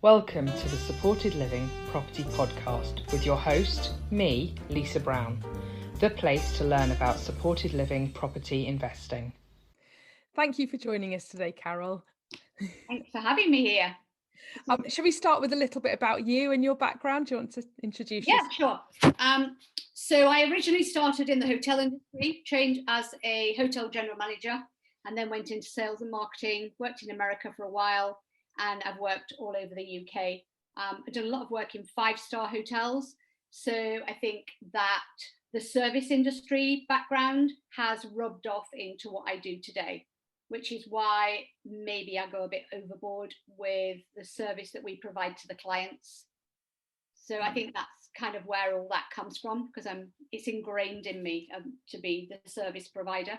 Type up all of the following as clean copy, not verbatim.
Welcome to the Supported Living Property Podcast with your host, me, Lisa Brown, the place to learn about supported living property investing. Thank you for joining us today, Carole. Thanks for having me here. Shall we start with a little bit about you and your background? Do you want to introduce yourself? Yeah, sure. So I originally started in the hotel industry, trained as a hotel general manager, and then went into sales and marketing, worked in America for a while, and I've worked all over the UK. I've done a lot of work in five-star hotels. So I think that the service industry background has rubbed off into what I do today, which is why maybe I go a bit overboard with the service that we provide to the clients. So I think that's kind of where all that comes from, because it's ingrained in me to be the service provider.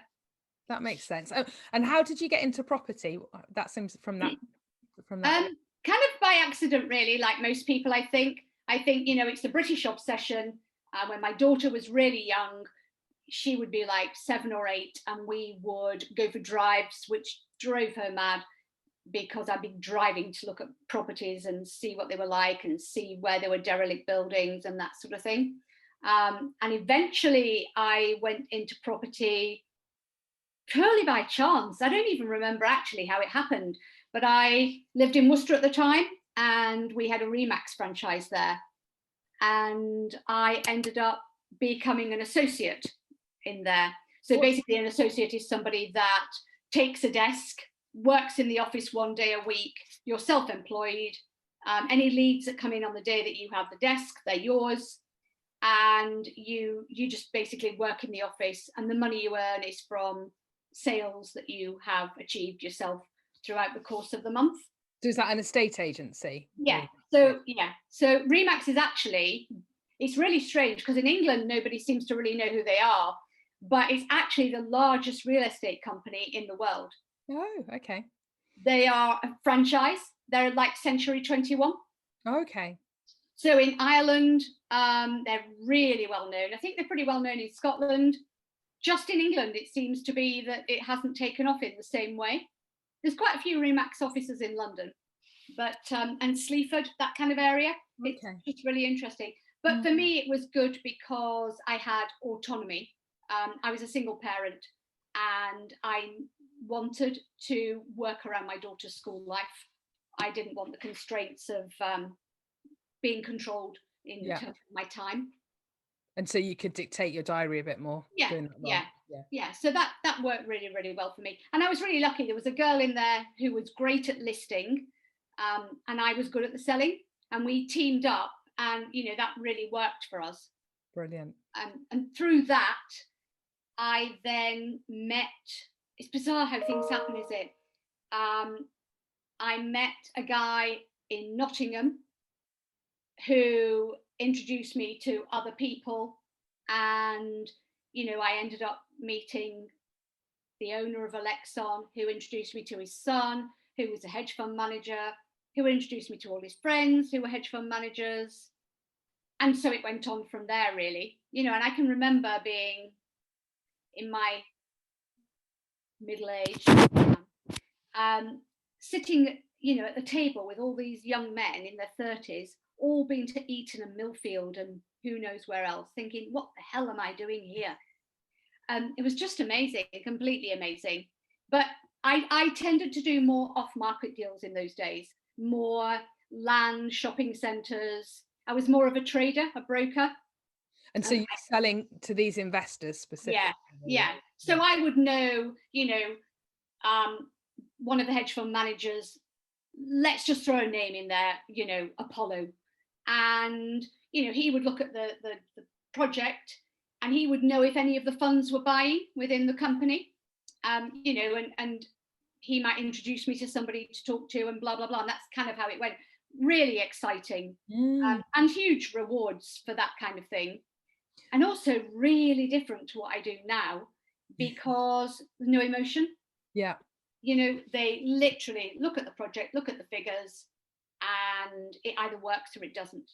That makes sense. Oh, and how did you get into property? That seems from that. Kind of by accident, really, like most people, I think, it's the British obsession. When my daughter was really young, she would be like 7 or 8, and we would go for drives, which drove her mad, because I'd be driving to look at properties and see what they were like and see where there were derelict buildings and that sort of thing. And eventually I went into property purely by chance. I don't even remember actually how it happened, but I lived in Worcester at the time, and we had a Remax franchise there. And I ended up becoming an associate in there. So basically an associate is somebody that takes a desk, works in the office 1 day a week, you're self-employed. Any leads that come in on the day that you have the desk, they're yours. And you just basically work in the office, and the money you earn is from sales that you have achieved yourself throughout the course of the month. So is that an estate agency? Yeah. So Remax is actually, it's really strange because in England nobody seems to really know who they are, but it's actually the largest real estate company in the world. Oh, okay. They are a franchise. They're like Century 21. Okay. So in Ireland, they're really well known. I think they're pretty well known in Scotland. Just in England, it seems to be that it hasn't taken off in the same way. There's quite a few Remax offices in London, but and Sleaford, that kind of area. Okay. It's just really interesting. But for me, it was good because I had autonomy. I was a single parent, and I wanted to work around my daughter's school life. I didn't want the constraints of being controlled in terms of my time. And so you could dictate your diary a bit more. Yeah. So that worked really, really well for me. And I was really lucky. There was a girl in there who was great at listing, and I was good at the selling. And we teamed up, and that really worked for us. Brilliant. And through that, I then met. It's bizarre how things happen, is it? I met a guy in Nottingham who introduced me to other people, and I ended up meeting the owner of Alexon, who introduced me to his son, who was a hedge fund manager, who introduced me to all his friends who were hedge fund managers. And so it went on from there, really. And I can remember being in my middle age, sitting at the table with all these young men in their 30s, all been to Eton and Millfield and who knows where else, thinking, what the hell am I doing here? It was just amazing, completely amazing. But I tended to do more off-market deals in those days, more land, shopping centres. I was more of a trader, a broker. And so you're selling to these investors specifically? Yeah. So I would know, one of the hedge fund managers, let's just throw a name in there, Apollo. And, he would look at the project, and he would know if any of the funds were buying within the company, and he might introduce me to somebody to talk to, and blah, blah, blah. And that's kind of how it went. Really exciting, and huge rewards for that kind of thing. And also really different to what I do now, because there's no emotion. Yeah. They literally look at the project, look at the figures, and it either works or it doesn't.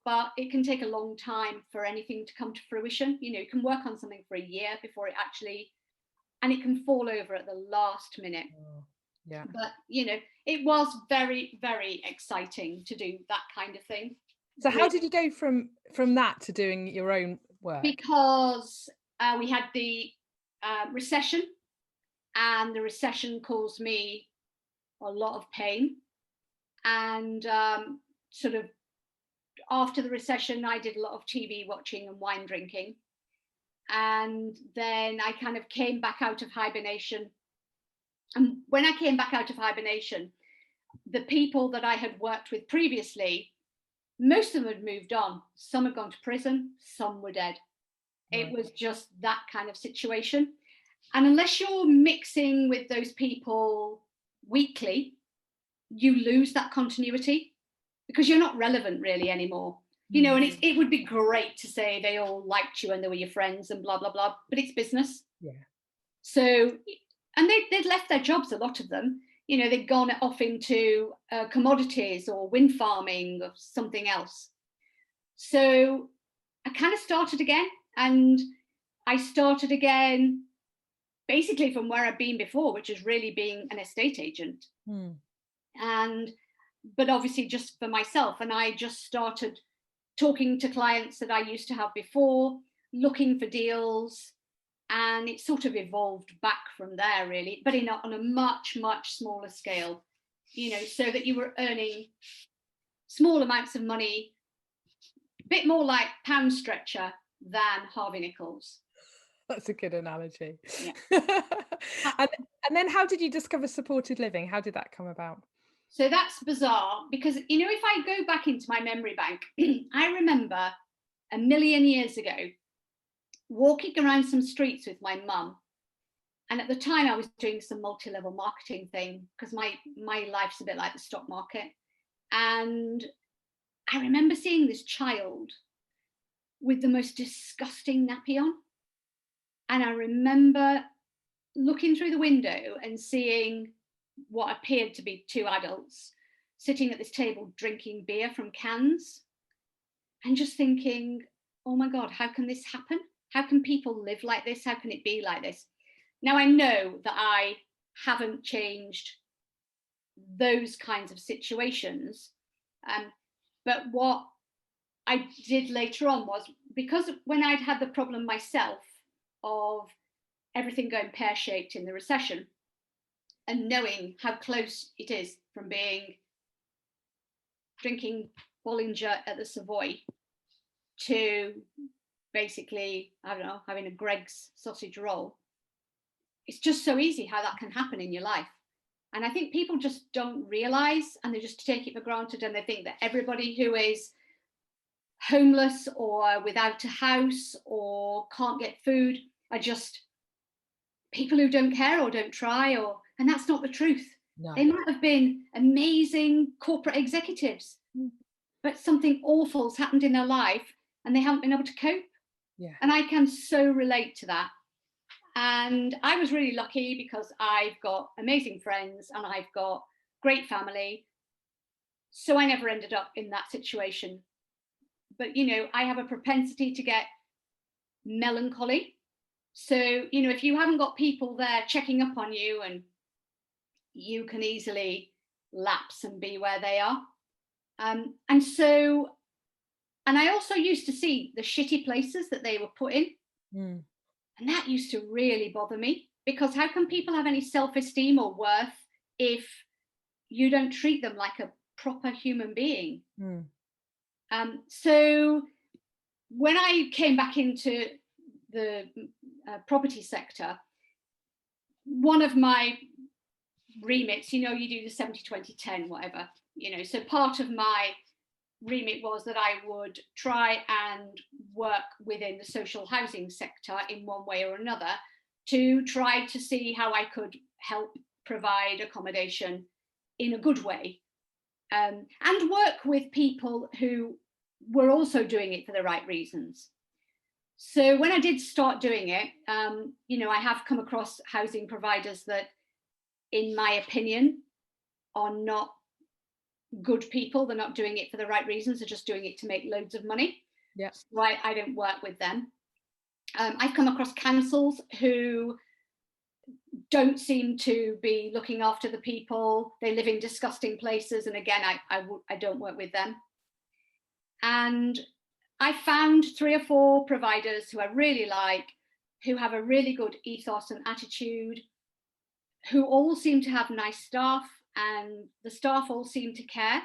But it can take a long time for anything to come to fruition. You can work on something for a year before it actually, and it can fall over at the last minute. Yeah. But, you know, it was very, very exciting to do that kind of thing. So how did you go from that to doing your own work? Because we had the recession, and the recession caused me a lot of pain. And sort of after the recession, I did a lot of TV watching and wine drinking. And then I kind of came back out of hibernation. And when I came back out of hibernation, the people that I had worked with previously, most of them had moved on. Some had gone to prison, some were dead. Right. It was just that kind of situation. And unless you're mixing with those people weekly, you lose that continuity because you're not relevant really anymore. You know, and it would be great to say they all liked you and they were your friends and blah, blah, blah, but it's business. Yeah. So, and they'd left their jobs, a lot of them. You know, they'd gone off into commodities or wind farming or something else. So I kind of started again, and I started again basically from where I've been before, which is really being an estate agent. But obviously just for myself. And I just started talking to clients that I used to have before, looking for deals, and it sort of evolved back from there really, but on a much, much smaller scale, you know, so that you were earning small amounts of money, a bit more like pound stretcher than Harvey Nichols. That's a good analogy. Yeah. And then how did you discover supported living? How did that come about? So that's bizarre because, you know, if I go back into my memory bank, I remember a million years ago walking around some streets with my mum. And at the time I was doing some multi-level marketing thing because my life's a bit like the stock market. And I remember seeing this child with the most disgusting nappy on. And I remember looking through the window and seeing what appeared to be two adults sitting at this table drinking beer from cans, and just thinking, oh my God, how can this happen? How can people live like this? How can it be like this? Now, I know that I haven't changed those kinds of situations, but what I did later on was, because when I'd had the problem myself of everything going pear-shaped in the recession, and knowing how close it is from being drinking Bollinger at the Savoy to basically, I don't know, having a Greg's sausage roll. It's just so easy how that can happen in your life. And I think people just don't realize, and they just take it for granted, and they think that everybody who is homeless or without a house or can't get food are just people who don't care or don't try, and that's not the truth. No. They might have been amazing corporate executives, but something awful's happened in their life and they haven't been able to cope. Yeah. And I can so relate to that. And I was really lucky because I've got amazing friends and I've got great family. So I never ended up in that situation. But, you know, I have a propensity to get melancholy. So, you know, if you haven't got people there checking up on you, and you can easily lapse and be where they are. And I also used to see the shitty places that they were put in. And that used to really bother me, because how can people have any self-esteem or worth if you don't treat them like a proper human being? So when I came back into the property sector, one of my remits, you know, you do the 70-20-10, whatever, you know, so part of my remit was that I would try and work within the social housing sector in one way or another to try to see how I could help provide accommodation in a good way, and work with people who were also doing it for the right reasons. So when I did start doing it, you know, I have come across housing providers that, in my opinion, are not good people. They're not doing it for the right reasons. They're just doing it to make loads of money. Yeah. So I don't work with them. I've come across councils who don't seem to be looking after the people. They live in disgusting places, and again, I don't work with them. And I found 3 or 4 providers who I really like, who have a really good ethos and attitude, who all seem to have nice staff, and the staff all seem to care.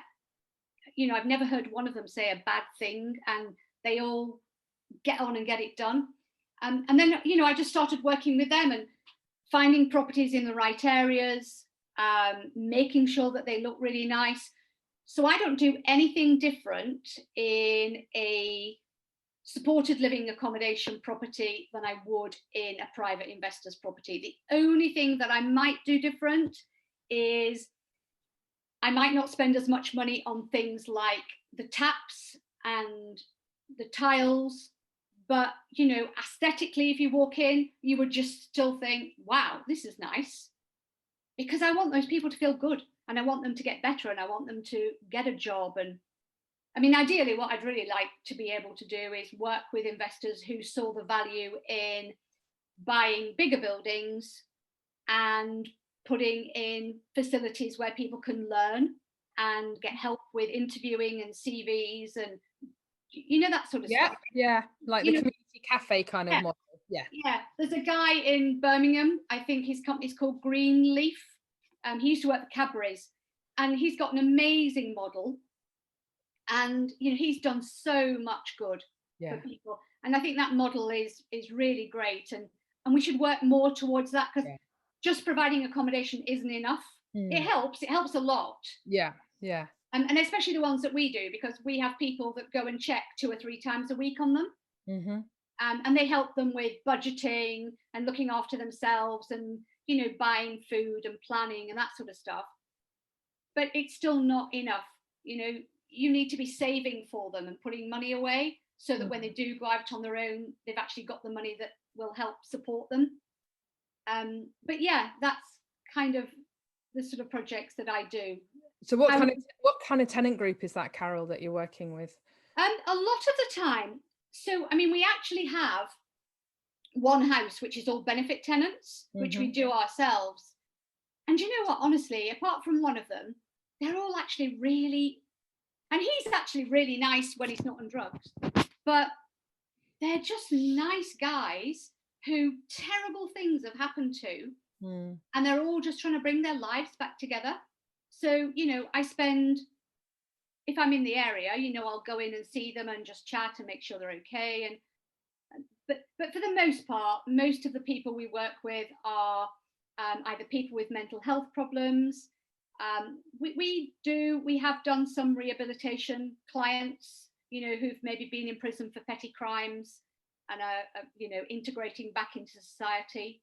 You know, I've never heard one of them say a bad thing, and they all get on and get it done. And then, you know, I just started working with them and finding properties in the right areas, making sure that they look really nice. So I don't do anything different in a supported living accommodation property than I would in a private investor's property. The only thing that I might do different is I might not spend as much money on things like the taps and the tiles, but, you know, aesthetically, if you walk in, you would just still think, wow, this is nice. Because I want those people to feel good, and I want them to get better, and I want them to get a job. And I mean, ideally, what I'd really like to be able to do is work with investors who saw the value in buying bigger buildings and putting in facilities where people can learn and get help with interviewing and CVs and, you know, that sort of stuff. Yeah, like the community cafe kind of model. Yeah. There's a guy in Birmingham, I think his company's called Greenleaf. He used to work for Cadbury's, and he's got an amazing model. And, you know, he's done so much good for people. And I think that model is really great. And we should work more towards that, because just providing accommodation isn't enough. It helps a lot. Yeah. And especially the ones that we do, because we have people that go and check 2 or 3 times a week on them. And they help them with budgeting and looking after themselves and, you know, buying food and planning and that sort of stuff. But it's still not enough. You know, you need to be saving for them and putting money away so that when they do go out on their own, they've actually got the money that will help support them. But yeah, that's kind of the sort of projects that I do. So what kind of tenant group is that, Carole, that you're working with? A lot of the time. So, I mean, we actually have one house which is all benefit tenants, which we do ourselves. And you know what, honestly, apart from one of them, they're all actually really, and he's actually really nice when he's not on drugs, but they're just nice guys who terrible things have happened to, and they're all just trying to bring their lives back together. So, you know, I spend, if I'm in the area, you know, I'll go in and see them and just chat and make sure they're okay. But for the most part, most of the people we work with are either people with mental health problems. We have done some rehabilitation clients, you know, who've maybe been in prison for petty crimes and are you know, integrating back into society.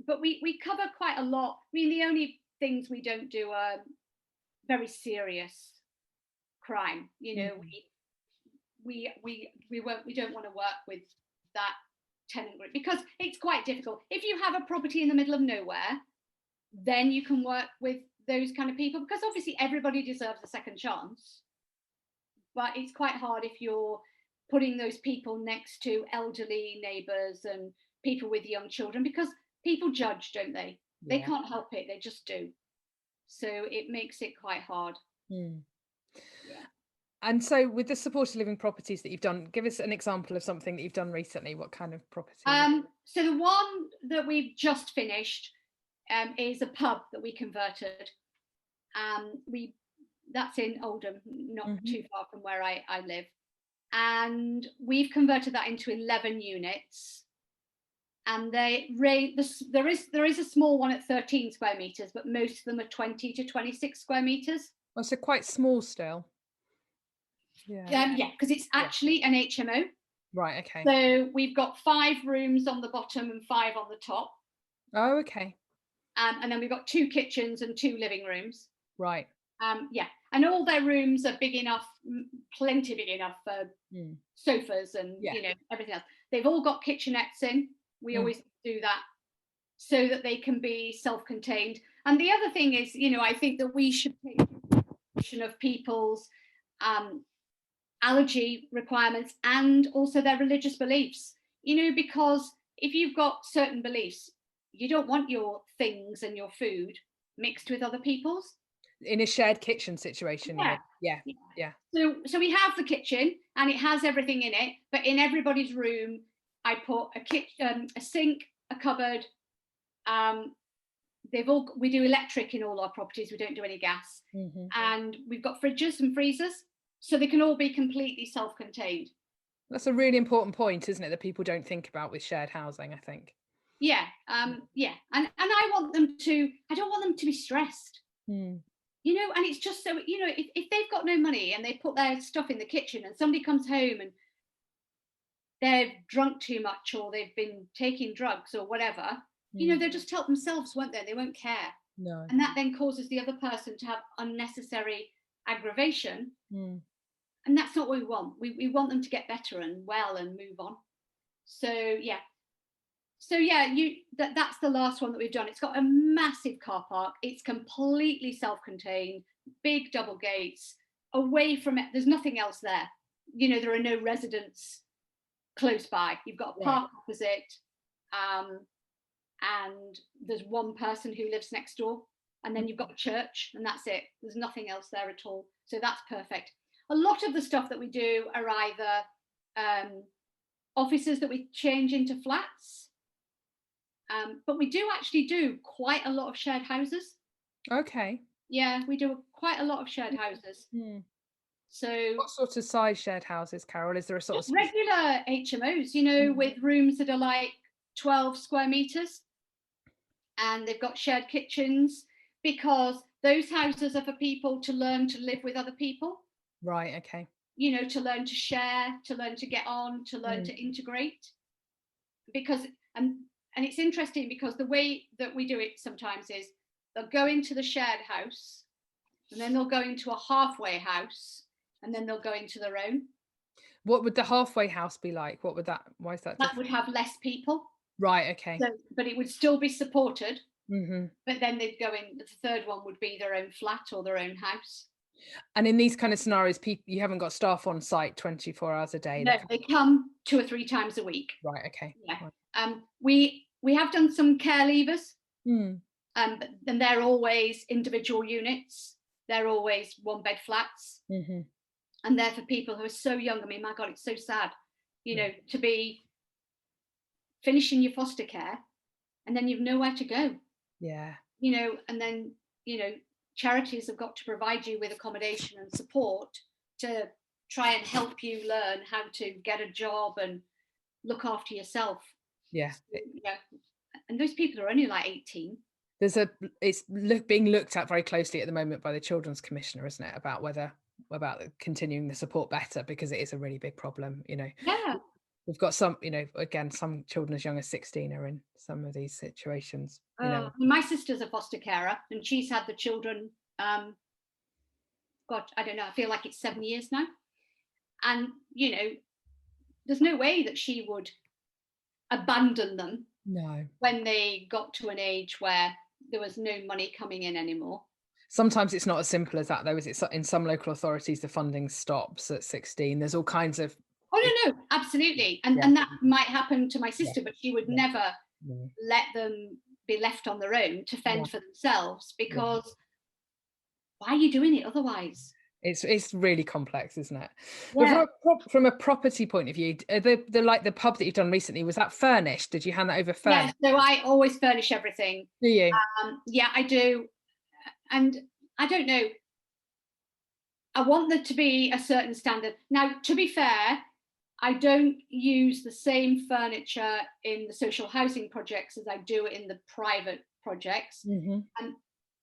But we cover quite a lot. I mean, the only things we don't do are very serious crime. You know, we don't want to work with that tenant group because it's quite difficult. If you have a property in the middle of nowhere, then you can work with those kind of people, because obviously everybody deserves a second chance. But it's quite hard if you're putting those people next to elderly neighbours and people with young children, because people judge, don't they? They can't help it, they just do. So it makes it quite hard. And so with the supported living properties that you've done, give us an example of something that you've done recently. What kind of property? So the one that we've just finished is a pub that we converted. That's in Oldham, not too far from where I live. And we've converted that into 11 units. And there is a small one at 13 square meters, but most of them are 20 to 26 square meters. Oh, so quite small still. Because it's actually an HMO. Right, okay. So we've got 5 rooms on the bottom and 5 on the top. Oh, okay. And then we've got 2 kitchens and 2 living rooms. Right. And all their rooms are big enough, plenty big enough for sofas and you know, everything else. They've all got kitchenettes in. We always do that so that they can be self-contained. And the other thing is, you know, I think that we should take consideration of people's allergy requirements and also their religious beliefs, you know, because if you've got certain beliefs, you don't want your things and your food mixed with other people's. In a shared kitchen situation, you Yeah. mean? Yeah. So we have the kitchen and it has everything in it, but in everybody's room, I put a sink, a cupboard. We do electric in all our properties. We don't do any gas, and we've got fridges and freezers, so they can all be completely self-contained. That's a really important point, isn't it, that people don't think about with shared housing, I think. Yeah, yeah, and I want them to. I don't want them to be stressed. You know, and it's just so, you know, if they've got no money and they put their stuff in the kitchen and somebody comes home and they've drunk too much or they've been taking drugs or whatever, you know, they'll just help themselves, won't they? They won't care. No. And that then causes the other person to have unnecessary aggravation. And that's not what we want. We want them to get better and well and move on. So yeah. That's the last one that we've done. It's got a massive car park. It's completely self-contained, big double gates, away from it. There's nothing else there. You know, there are no residents close by. You've got a park opposite, and there's one person who lives next door, and then you've got a church, and that's it. There's nothing else there at all. So that's perfect. A lot of the stuff that we do are either offices that we change into flats. But we do actually do quite a lot of shared houses. Okay. Yeah, we do quite a lot of shared houses. So what sort of size shared houses, Carole? Is there a sort of regular HMOs, you know, with rooms that are like 12 square meters, and they've got shared kitchens, because those houses are for people to learn to live with other people. Right, okay. You know, to learn to share, to learn to get on, to learn to integrate. Because and it's interesting because the way that we do it sometimes is they'll go into the shared house, and then they'll go into a halfway house, and then they'll go into their own. What would the halfway house be like? What would that, why is that different? That would have less people. Right, okay. So, but it would still be supported. But then they'd go in, the third one would be their own flat or their own house. And in these kind of scenarios, you haven't got staff on site 24 hours a day? No, they come 2 or 3 times a week. Right, okay. Yeah. We have done some care leavers, but then they're always individual units. They're always 1-bed flats, and they're for people who are so young. I mean, my God, it's so sad, you know, to be finishing your foster care, and then you've nowhere to go. Yeah. You know, and then, you know, charities have got to provide you with accommodation and support to try and help you learn how to get a job and look after yourself. Yeah. Yeah. And those people are only like 18. It's being looked at very closely at the moment by the Children's Commissioner, isn't it, about continuing the support better, because it is a really big problem, you know. Yeah. We've got some, you know, again, some children as young as 16 are in some of these situations, you know. My sister's a foster carer, and she's had the children, God, I don't know, I feel like it's 7 years now. And, you know, there's no way that she would abandon them. No. When they got to an age where there was no money coming in anymore. Sometimes it's not as simple as that, though, is it? In some local authorities, the funding stops at 16. There's all kinds of... Oh, no, absolutely. And that might happen to my sister, but she would never let them be left on their own to fend for themselves, because why are you doing it otherwise? It's really complex, isn't it? Yeah. But from a property point of view, the pub that you've done recently, was that furnished? Did you hand that over furnished? Yeah, so I always furnish everything. Do you? Yeah, I do. And I don't know, I want there to be a certain standard. Now, to be fair, I don't use the same furniture in the social housing projects as I do in the private projects. And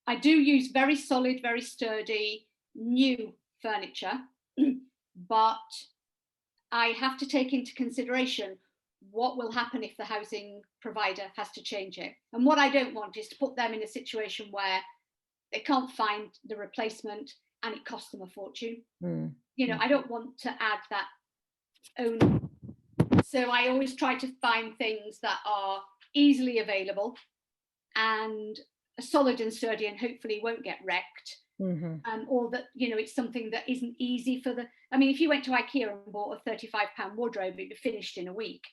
I do use very solid, very sturdy, new furniture, but I have to take into consideration what will happen if the housing provider has to change it. And what I don't want is to put them in a situation where they can't find the replacement and it costs them a fortune. You know, I don't want to add that own. So I always try to find things that are easily available and solid and sturdy and hopefully won't get wrecked. Or that, you know, it's something that isn't easy for the... I mean, if you went to IKEA and bought a £35 wardrobe, it'd be finished in a week.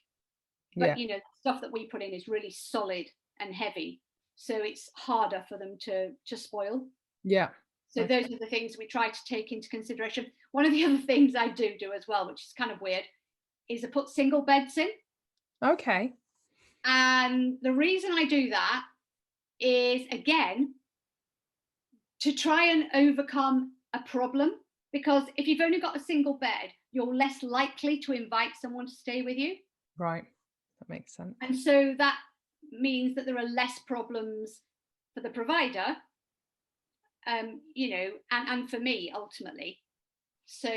But, you know, the stuff that we put in is really solid and heavy, so it's harder for them to spoil. Yeah. So those are the things we try to take into consideration. One of the other things I do as well, which is kind of weird, is I put single beds in. Okay. And the reason I do that is, again, to try and overcome a problem. Because if you've only got a single bed, you're less likely to invite someone to stay with you. Right. That makes sense. And so that means that there are less problems for the provider, and for me ultimately. So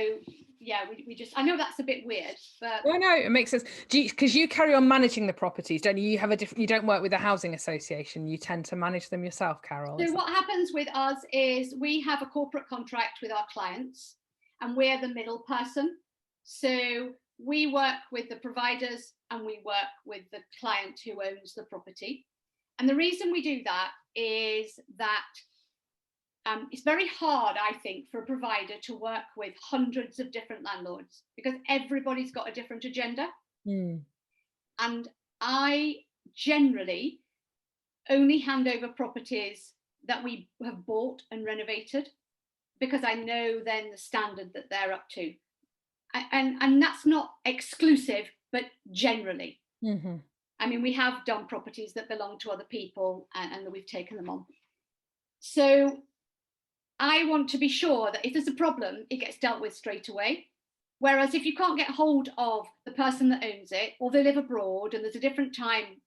yeah, we just, I know that's a bit weird, but no, it makes sense. Because you carry on managing the properties, don't you? You have you don't work with a housing association, you tend to manage them yourself, Carole. So what happens with us is we have a corporate contract with our clients, and we're the middle person. So we work with the providers and we work with the client who owns the property. And the reason we do that is that it's very hard, I think, for a provider to work with hundreds of different landlords, because everybody's got a different agenda. And I generally only hand over properties that we have bought and renovated, because I know then the standard that they're up to. And that's not exclusive, but generally. I mean, we have done properties that belong to other people and we've taken them on. So I want to be sure that if there's a problem, it gets dealt with straight away. Whereas if you can't get hold of the person that owns it, or they live abroad and there's a different time,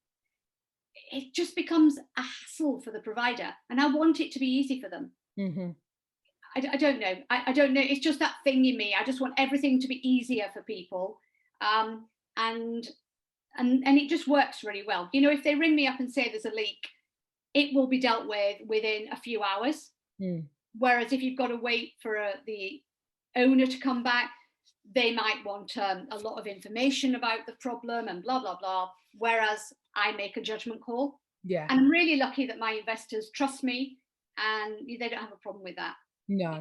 it just becomes a hassle for the provider. And I want it to be easy for them. I don't know. I don't know. It's just that thing in me. I just want everything to be easier for people. And it just works really well. You know, if they ring me up and say there's a leak, it will be dealt with within a few hours. Whereas if you've got to wait for the owner to come back, they might want a lot of information about the problem and blah, blah, blah. Whereas I make a judgment call. Yeah. And I'm really lucky that my investors trust me and they don't have a problem with that. No.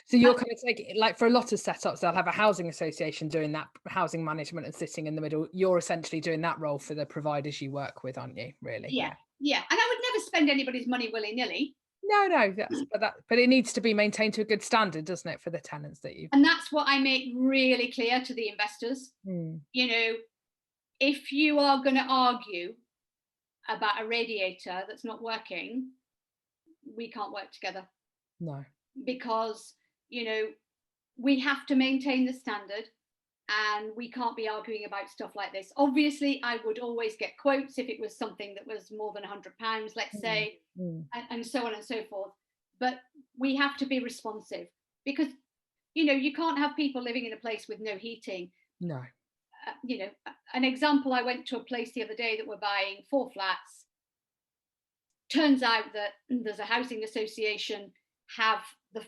So you're kind of like for a lot of setups, they'll have a housing association doing that housing management and sitting in the middle. You're essentially doing that role for the providers you work with, aren't you? Really? Yeah. And I would never spend anybody's money willy-nilly. No, but it needs to be maintained to a good standard, doesn't it, for the tenants that you. And that's what I make really clear to the investors. You know, if you are going to argue about a radiator that's not working, we can't work together. No. Because, you know, we have to maintain the standard and we can't be arguing about stuff like this. Obviously, I would always get quotes if it was something that was more than £100, let's say, and so on and so forth. But we have to be responsive because, you know, you can't have people living in a place with no heating. No. You know, an example, I went to a place the other day that were buying 4 flats. Turns out that there's a housing association have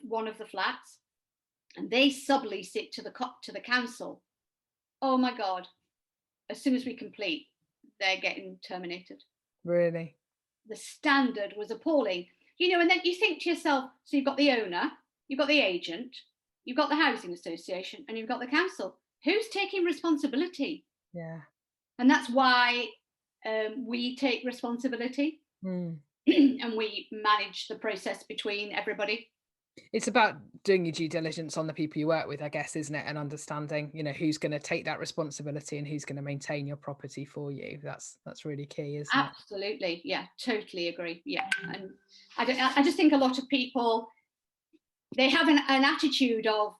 one of the flats and they sublease it to the council. Oh my God, as soon as we complete, they're getting terminated. Really? The standard was appalling. You know, and then you think to yourself, so you've got the owner, you've got the agent, you've got the housing association, and you've got the council. Who's taking responsibility? Yeah. And that's why we take responsibility. And we manage the process between everybody. It's about doing your due diligence on the people you work with, I guess, isn't it? And understanding, you know, who's going to take that responsibility and who's going to maintain your property for you. That's really key, isn't it? Absolutely. Yeah, totally agree. Yeah. And I just think a lot of people, they have an attitude of,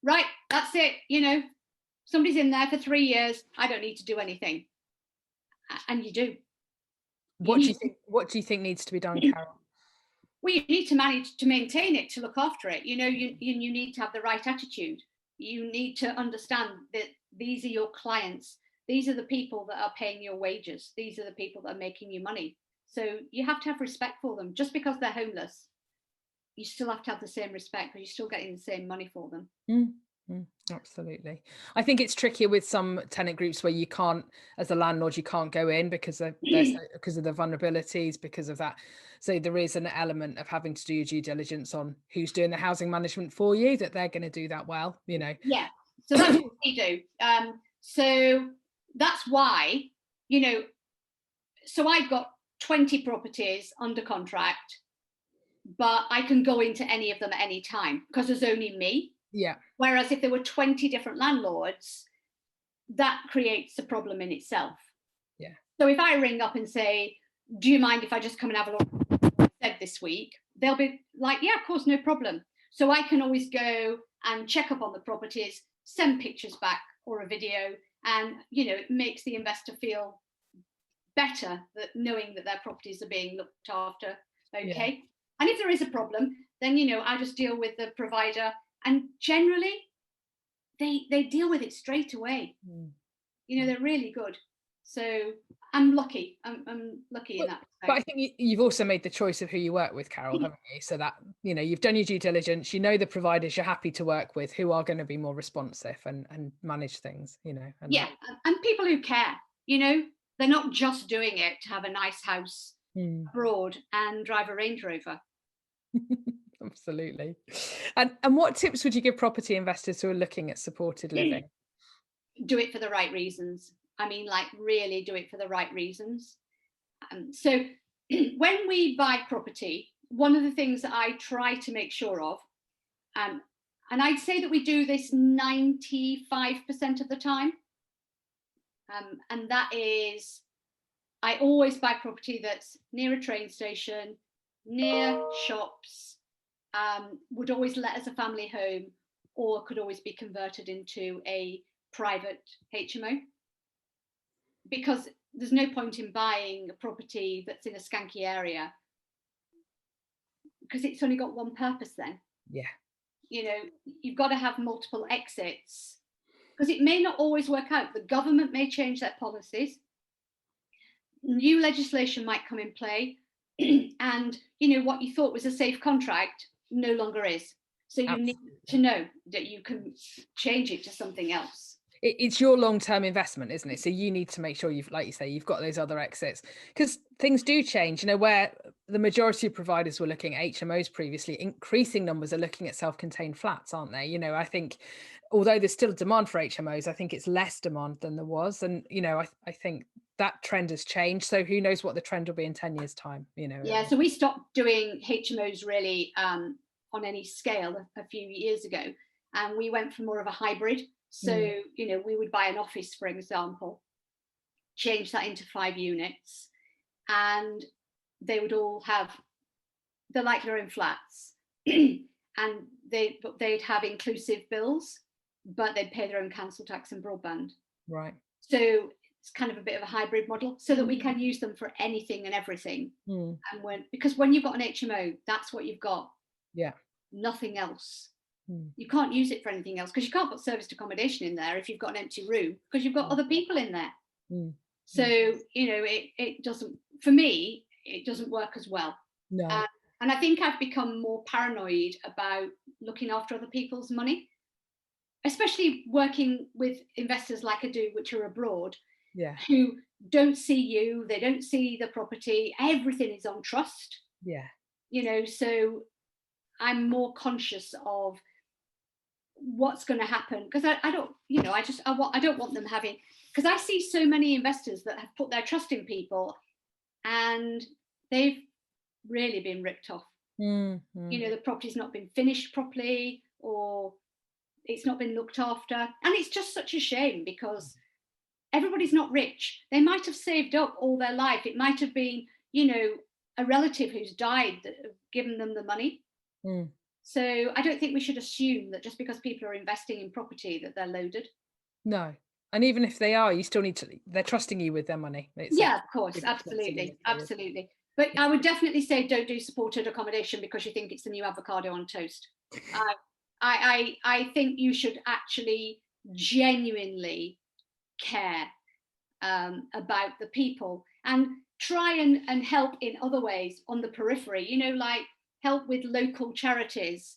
right, that's it. You know, somebody's in there for 3 years. I don't need to do anything. And you do. What do you think needs to be done, Carole? Well, you need to manage to maintain it, to look after it. You know, you need to have the right attitude. You need to understand that these are your clients. These are the people that are paying your wages. These are the people that are making you money. So you have to have respect for them. Just because they're homeless, you still have to have the same respect because you're still getting the same money for them. Absolutely. I think it's trickier with some tenant groups where you can't, as a landlord, you can't go in because of the vulnerabilities, because of that. So there is an element of having to do your due diligence on who's doing the housing management for you, that they're going to do that well, you know. Yeah. So that's what we do. So that's why, you know, so I've got 20 properties under contract, but I can go into any of them at any time because there's only me. Yeah. Whereas if there were 20 different landlords, that creates a problem in itself. Yeah. So if I ring up and say, do you mind if I just come and have a look at what I said this week? They'll be like, yeah, of course, no problem. So I can always go and check up on the properties, send pictures back or a video, and, you know, it makes the investor feel better that knowing that their properties are being looked after. Okay. Yeah. And if there is a problem, then, you know, I just deal with the provider, and generally they deal with it straight away. You know, they're really good. So I'm lucky. I'm lucky in that. But I think you've also made the choice of who you work with, Carole, haven't you? So that, you know, you've done your due diligence, you know the providers you're happy to work with who are going to be more responsive and manage things, you know. And yeah, and people who care, you know, they're not just doing it to have a nice house abroad and drive a Range Rover. Absolutely. And what tips would you give property investors who are looking at supported living? Do it for the right reasons. I mean, like, really do it for the right reasons. So when we buy property, one of the things that I try to make sure of, and I'd say that we do this 95% of the time, and that is, I always buy property that's near a train station, near shops, would always let as a family home, or could always be converted into a private HMO. Because there's no point in buying a property that's in a skanky area, because it's only got one purpose then. Yeah. You know, you've got to have multiple exits, because it may not always work out. The government may change their policies. New legislation might come in play, and, you know, what you thought was a safe contract no longer is. So you need to know that you can change it to something else. It's your long-term investment, isn't it? So you need to make sure you've, like you say, you've got those other exits, because things do change. You know, where the majority of providers were looking at HMOs previously, increasing numbers are looking at self-contained flats, aren't they? You know, I think although there's still demand for HMOs, I think it's less demand than there was. And, you know, I think that trend has changed. So who knows what the trend will be in 10 years time, you know? Yeah, so we stopped doing HMOs really on any scale a few years ago. And we went for more of a hybrid. So, you know, we would buy an office, for example, change that into 5 units, and they would all have, they're like their own flats, and they'd have inclusive bills, but they'd pay their own council tax and broadband. Right. So it's kind of a bit of a hybrid model, so that we can use them for anything and everything. And because when you've got an HMO, that's what you've got. Yeah. Nothing else. You can't use it for anything else, because you can't put serviced accommodation in there if you've got an empty room, because you've got other people in there. So, you know, it doesn't, for me, it doesn't work as well. No. And I think I've become more paranoid about looking after other people's money, especially working with investors like I do, which are abroad, who don't see you, they don't see the property, everything is on trust. Yeah. You know, so I'm more conscious of what's going to happen, because I don't, you know, I don't want them having, because I see so many investors that have put their trust in people and they've really been ripped off. You know, the property's not been finished properly, or it's not been looked after, and it's just such a shame, because everybody's not rich. They might have saved up all their life. It might have been, you know, a relative who's died that have given them the money. So I don't think we should assume that just because people are investing in property that they're loaded. No. And even if they are, you still need to, they're trusting you with their money. Yeah, of course. Absolutely. Absolutely. But I would definitely say don't do supported accommodation because you think it's the new avocado on toast. I think you should actually genuinely care about the people, and try and help in other ways on the periphery, you know, like help with local charities,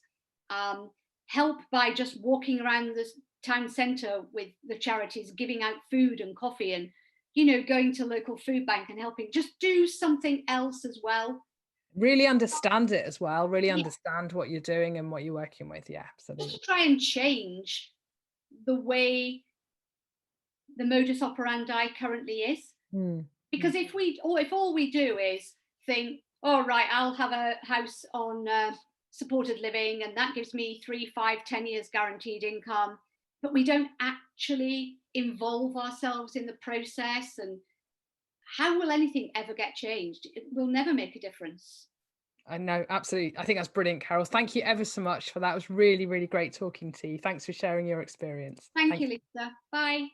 help by just walking around the town centre with the charities, giving out food and coffee, and, you know, going to local food bank and helping. Just do something else as well. Really understand it as well, really understand what you're doing and what you're working with. Yeah, absolutely. Just try and change the way the modus operandi currently is. Because if all we do is think, oh right, I'll have a house on supported living and that gives me 3, 5, 10 years guaranteed income, but we don't actually involve ourselves in the process, and how will anything ever get changed? It will never make a difference. I know, absolutely. I think that's brilliant, Carole. Thank you ever so much for that. It was really, really great talking to you. Thanks for sharing your experience. Thank you, Lisa. Bye.